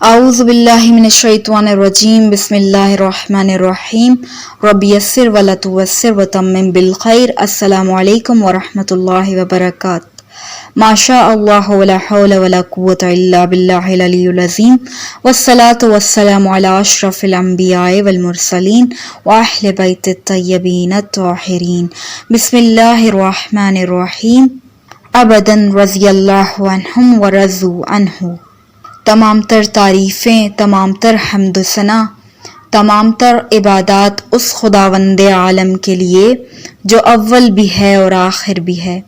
अऊज़ु बिल्लाहि मिनश्शैतानिर्रजीम बिस्मिल्लाहिर्रहमानिर्रहीम रब्बि यस्सिर वला तुयस्सिर वतम्मिम बिल खैर। अस्सलामु अलैकुम वरहमतुल्लाहि वबरकातुहू। माशा अल्लाह वला हौला वला कुव्वता इल्ला बिल्लाहिल अलिय्युल अज़ीम। वस्सलातु वस्सलामु अला अशरफिल अंबियाए वल मुरसलीन व अहले बैतित तय्यबीन अत्ताहिरीन। बिस्मिल्लाहिर्रहमानिर्रहीम। अबदन रज़ियल्लाहु अन्हुम व रज़ू अन्हु। तमाम तर तारीफ़ें, तमाम तर हम्दुसना, तमाम तर इबादत उस खुदावंदे आलम के लिए जो अव्वल भी है और आखिर भी है।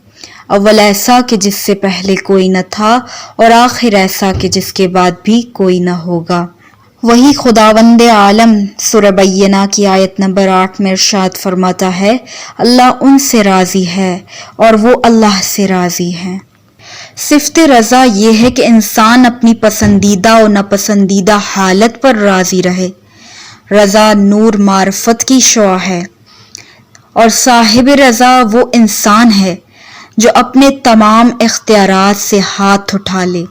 अव्वल ऐसा कि जिससे पहले कोई न था और आखिर ऐसा कि जिसके बाद भी कोई न होगा। वही खुदावंदे आलम सूरह बय्यना की आयत नंबर 8 में इरशाद फरमाता है, अल्लाह उनसे राज़ी है और वो अल्लाह से राज़ी है। सिफ़्त रज़ा ये है कि इंसान अपनी पसंदीदा और नापसंदीदा हालत पर राज़ी रहे। रज़ा नूर मार्फत की शुआ है और साहिब रज़ा वो इंसान है जो अपने तमाम इख्तियारात से हाथ उठा ले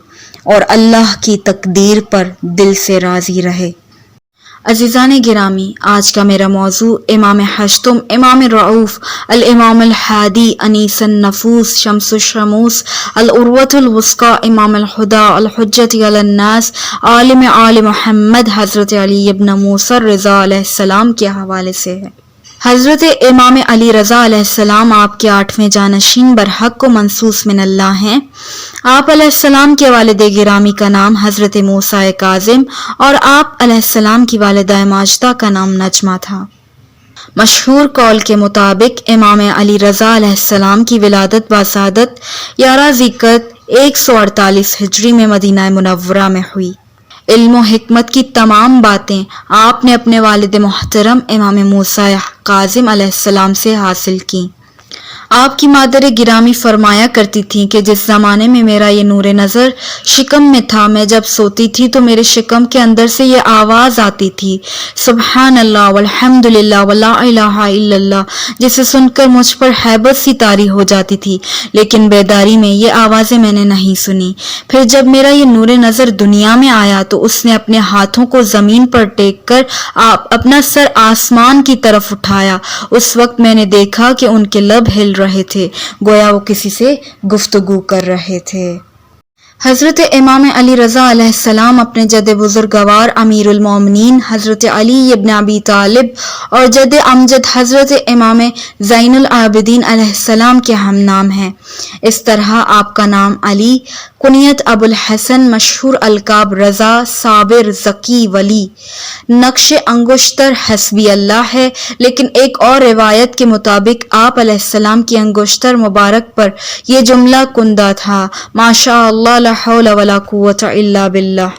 और अल्लाह की तकदीर पर दिल से राज़ी रहे। अज़ीज़ान गिरामी, आज का मेरा मौजू इमाम हश्तुम, इमाम रऊफ़, अल इमाम अल हादी, अनीसन नफूस, शम्सुश शमूस, अल उर्वतुल वुस्का, इमाम अल हुदा, अल हुज्जत अलन नास, आलिम आल मुहम्मद हज़रत अली इब्न मूसा रज़ा अलैहिस्सलाम के हवाले से है। हज़रत इमाम अली रज़ा अलैहिस्सलाम आपके 8वें जानशीन बरहक को मंसूस मिन अल्लाह हैं। आप अलैहिस्सलाम के वालिद गिरामी का नाम हज़रत मूसा काज़िम और आप अलैहिस्सलाम की वालिदा माजिदा का नाम नजमा था। मशहूर कौल के मुताबिक इमाम अली रज़ा अलैहिस्सलाम की विलादत बासादत 11 ज़िक़त 148 हिजरी में मदीना मुनव्वरा में हुई। इल्म व हिकमत की तमाम बातें आपने अपने वालिद मोहतरम इमाम मूसा काज़िम अलैहिस्सलाम से हासिल की। आपकी मादर गिरामी फरमाया करती थीं कि जिस ज़माने में मेरा ये नूर नज़र शिकम में था, मैं जब सोती थी तो मेरे शिकम के अंदर से ये आवाज़ आती थी, सुबहान अल्लाह वल्हम्दुलिल्लाह वला इलाहा इल्लल्लाह, जिसे सुनकर मुझ पर हैबत सी तारी हो जाती थी। लेकिन बेदारी में ये आवाज़ें मैंने नहीं सुनी। फिर जब मेरा ये नूर नज़र दुनिया में आया तो उसने अपने हाथों को ज़मीन पर टेक कर आप अपना सर आसमान की तरफ उठाया। उस वक्त मैंने देखा कि उनके लब हिल रहे थे, गोया वो किसी से गुफ्तगू कर रहे थे। हज़रत इमाम अली रज़ा अलैहिस्सलाम अपने जद बुज़ुर्गवार अमीरुल मोमिनीन हज़रत अली इब्न अबी तालिब और जद अमजद हज़रत इमाम ज़ैनुल आबिदीन अलैहिस्सलाम के हम नाम हैं। इस तरह आपका नाम अली, कुनियत अबुल हसन, मशहूर अलकाब रज़ा, साबिर, ज़की, वली, नक्श अंगुश्तर हस्बी अल्लाह है। लेकिन एक और रिवायत के मुताबिक आप अलैहिस्सलाम की अंगुश्तर मुबारक पर यह जुमला कुंदा था, माशा अल्लाह ला हौला वला कुव्वता इल्ला बिल्लाह।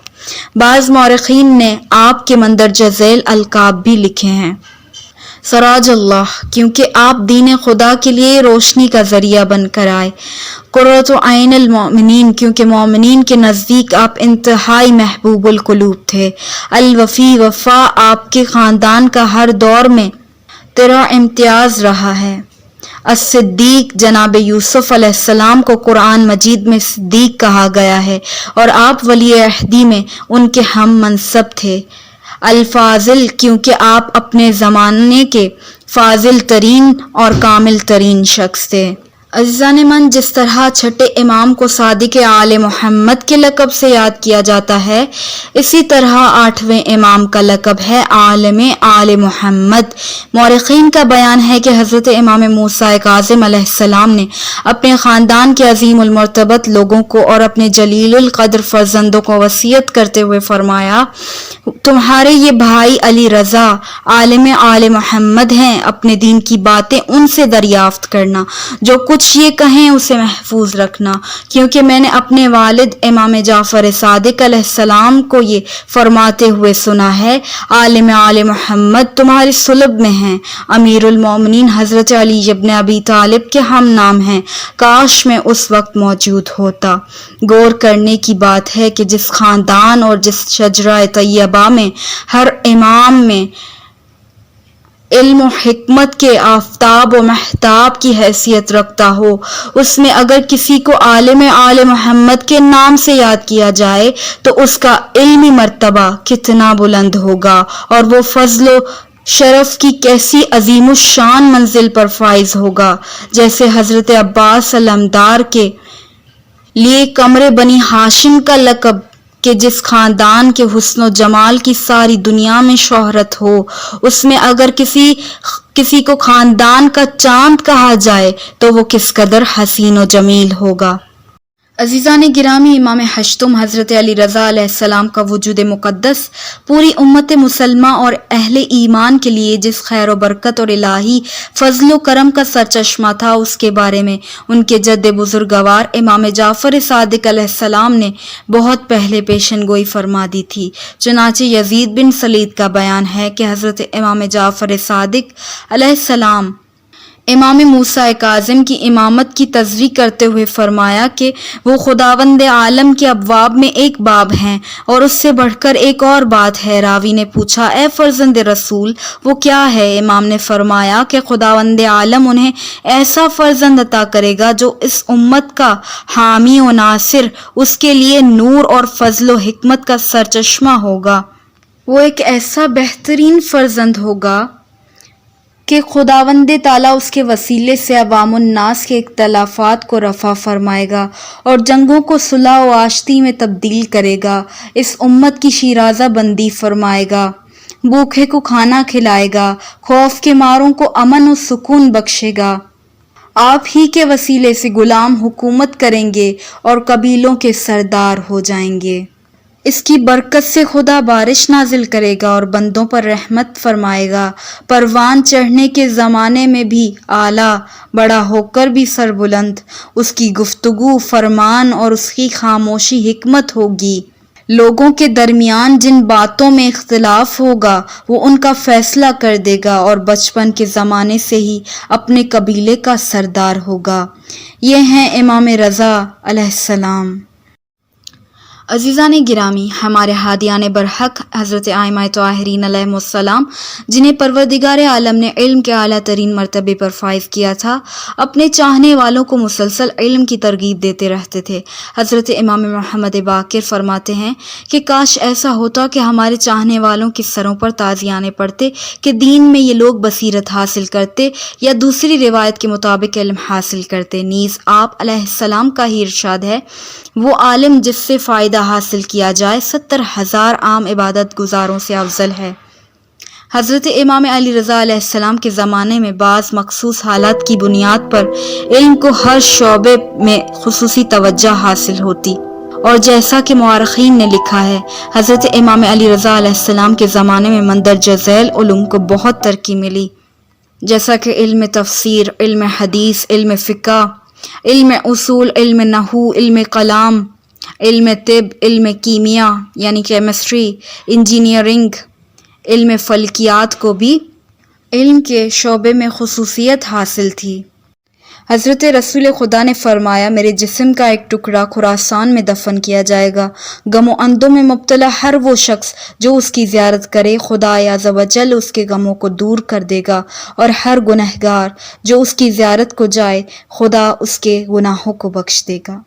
बाज़ मौरख़ीन ने आपके मंदरजा ज़ैल अलकाब भी लिखे हैं। सराज अल्लाह, क्योंकि आप दीन खुदा के लिए रोशनी का जरिया बनकर आए। कुर्रतु ऐनुल मोमिनीन, क्योंकि मोमिनीन के नज़दीक आप इंतहाई महबूबुल कुलूब थे। अल वफ़ी, वफ़ा आपके ख़ानदान का हर दौर में तेरा इम्तियाज़ रहा है। अस-सिद्दीक, जनाब यूसुफ अलैहिस्सलाम को कुरान मजीद में सिद्दीक कहा गया है और आप वली अहदी में उनके हम मनसब थे। अल-फाज़िल, क्योंकि आप अपने ज़माने के फाजिल तरीन और कामिल तरीन शख्स थे। अज़ीज़ान मन, जिस तरह छठे इमाम को सादिक़ आले मोहम्मद के लक़ब से याद किया जाता है, इसी तरह 8वें इमाम का लक़ब है आलिम आले मोहम्मद। मौरख़ीन का बयान है कि हज़रत इमाम मूसा काज़िम अलैहिस्सलाम ने अपने ख़ानदान के अज़ीमुल मर्तबत लोगों को और अपने जलीलुल क़द्र फ़र्ज़ंदों को वसीयत करते हुए फरमाया, तुम्हारे ये भाई अली रज़ा आलिम आले मोहम्मद हैं, अपने दीन की बातें उनसे दरियाफ्त करना, जो कुछ ये कहें उसे महफूज रखना, क्योंकि मैंने अपने वालिद इमाम जाफ़र सादिक अलैहिस्सलाम को ये फरमाते हुए सुना है, आलिम आले मोहम्मद तुम्हारी सुलब में हैं। अमीरुल मोमिनीन हज़रत अली इब्न अबी तालिब के हम नाम हैं। काश मैं उस वक्त मौजूद होता। गौर करने की बात है कि जिस खानदान और जिस शजरा तैयबा में हर इमाम में علم و حکمت کے آفتاب و مہتاب کی حیثیت رکھتا ہو، اس میں اگر کسی کو عالم آل محمد کے نام سے یاد کیا جائے تو اس کا علمی مرتبہ کتنا بلند ہوگا اور وہ فضل و شرف کی کیسی عظیم الشان منزل پر فائز ہوگا. جیسے حضرت عباس علمدار کے لیے قمر بنی ہاشم کا لقب کہ جس خاندان کے حسن و جمال کی ساری دنیا میں شہرت ہو، اس میں اگر کسی کو خاندان کا چاند کہا جائے تو وہ کس قدر حسین و جمیل ہوگا. عزیزان گرامی، امام ہشتم حضرت علی رضا علیہ السلام کا وجود مقدس پوری امت مسلمہ اور اہل ایمان کے لیے جس خیر و برکت اور الہی فضل و کرم کا سرچشمہ تھا، اس کے بارے میں ان کے جد بزرگوار امام جعفر صادق علیہ السلام نے بہت پہلے پیشن گوئی فرما دی تھی. چنانچہ یزید بن سلید کا بیان ہے کہ حضرت امام جعفر صادق علیہ السلام امام موسیٰ کاظم کی امامت کی تذریح کرتے ہوئے فرمایا کہ وہ خداوند عالم کے ابواب میں ایک باب ہیں اور اس سے بڑھ کر ایک اور بات ہے. راوی نے پوچھا، اے فرزند رسول، وہ کیا ہے؟ امام نے فرمایا کہ خداوند عالم انہیں ایسا فرزند عطا کرے گا جو اس امت کا حامی و ناصر، اس کے لیے نور اور فضل و حکمت کا سرچشمہ ہوگا. وہ ایک ایسا بہترین فرزند ہوگا کہ خداوند تعالیٰ اس کے وسیلے سے عوام الناس کے اختلافات کو رفع فرمائے گا اور جنگوں کو صلح و آشتی میں تبدیل کرے گا. اس امت کی شیرازہ بندی فرمائے گا، بھوکے کو کھانا کھلائے گا، خوف کے ماروں کو امن و سکون بخشے گا. آپ ہی کے وسیلے سے غلام حکومت کریں گے اور قبیلوں کے سردار ہو جائیں گے. اس کی برکت سے خدا بارش نازل کرے گا اور بندوں پر رحمت فرمائے گا. پروان چڑھنے کے زمانے میں بھی اعلیٰ، بڑا ہو کر بھی سربلند، اس کی گفتگو فرمان اور اس کی خاموشی حکمت ہوگی. لوگوں کے درمیان جن باتوں میں اختلاف ہوگا وہ ان کا فیصلہ کر دے گا اور بچپن کے زمانے سے ہی اپنے قبیلے کا سردار ہوگا. یہ ہیں امام رضا علیہ السلام. عزیزان گرامی، ہمارے ہادیان برحق حضرت ائمہ طاہرین علیہم السلام، جنہیں پروردگار عالم نے علم کے اعلیٰ ترین مرتبے پر فائز کیا تھا، اپنے چاہنے والوں کو مسلسل علم کی ترغیب دیتے رہتے تھے. حضرت امام محمد باقر فرماتے ہیں کہ کاش ایسا ہوتا کہ ہمارے چاہنے والوں کے سروں پر تازیانے پڑتے کہ دین میں یہ لوگ بصیرت حاصل کرتے یا دوسری روایت کے مطابق علم حاصل کرتے. نیز آپ علیہ السلام کا ہی ارشاد ہے، وہ عالم جس سے فائدہ حاصل کیا جائے 70,000 عام عبادت گزاروں سے افضل ہے. حضرت امام علی رضا علیہ السلام کے زمانے میں بعض مخصوص حالات کی بنیاد پر علم کو ہر شعبے میں خصوصی توجہ حاصل ہوتی، اور جیسا کہ مورخین نے لکھا ہے، حضرت امام علی رضا علیہ السلام کے زمانے میں مندرجہ ذیل علوم کو بہت ترقی ملی، جیسا کہ علم تفسیر، علم حدیث، علم فقہ، علم اصول، علم نحو، علم کلام، علم طب، علم کیمیا یعنی کیمسٹری، انجینئرنگ، علم فلکیات کو بھی علم کے شعبے میں خصوصیت حاصل تھی. حضرت رسول خدا نے فرمایا، میرے جسم کا ایک ٹکڑا خراسان میں دفن کیا جائے گا. غم و اندوں میں مبتلا ہر وہ شخص جو اس کی زیارت کرے، خدا عز و جل اس کے غموں کو دور کر دے گا، اور ہر گنہگار جو اس کی زیارت کو جائے، خدا اس کے گناہوں کو بخش دے گا.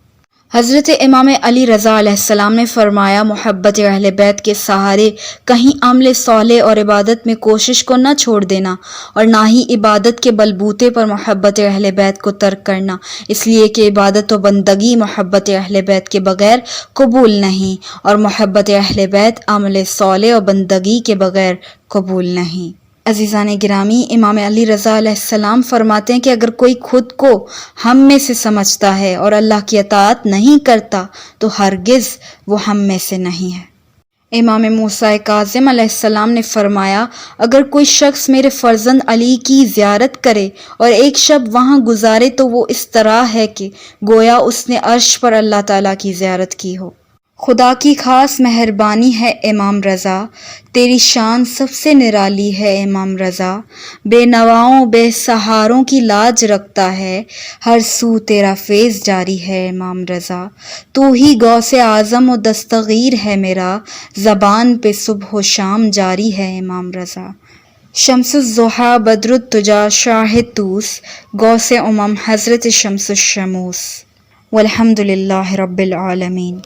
حضرت امام علی رضا علیہ السلام نے فرمایا، محبت اہل بیت کے سہارے کہیں عمل صالح اور عبادت میں کوشش کو نہ چھوڑ دینا، اور نہ ہی عبادت کے بلبوتے پر محبت اہل بیت کو ترک کرنا، اس لیے کہ عبادت و بندگی محبت اہل بیت کے بغیر قبول نہیں، اور محبت اہل بیت عمل صالح و بندگی کے بغیر قبول نہیں. عزیزان گرامی، امام علی رضا علیہ السلام فرماتے ہیں کہ اگر کوئی خود کو ہم میں سے سمجھتا ہے اور اللہ کی اطاعت نہیں کرتا تو ہرگز وہ ہم میں سے نہیں ہے. امام موسیٰ کاظم علیہ السلام نے فرمایا، اگر کوئی شخص میرے فرزند علی کی زیارت کرے اور ایک شب وہاں گزارے تو وہ اس طرح ہے کہ گویا اس نے عرش پر اللہ تعالیٰ کی زیارت کی ہو. خدا کی خاص مہربانی ہے امام رضا، تیری شان سب سے نرالی ہے امام رضا، بے نواؤں بے سہاروں کی لاج رکھتا ہے، ہر سو تیرا فیض جاری ہے امام رضا، تو ہی غوث اعظم و دستگیر ہے میرا، زبان پہ صبح و شام جاری ہے امام رضا. شمس الضحا بدر التجا شاہد توس غوث حضرت شمس الشموس والحمد للہ رب العالمین۔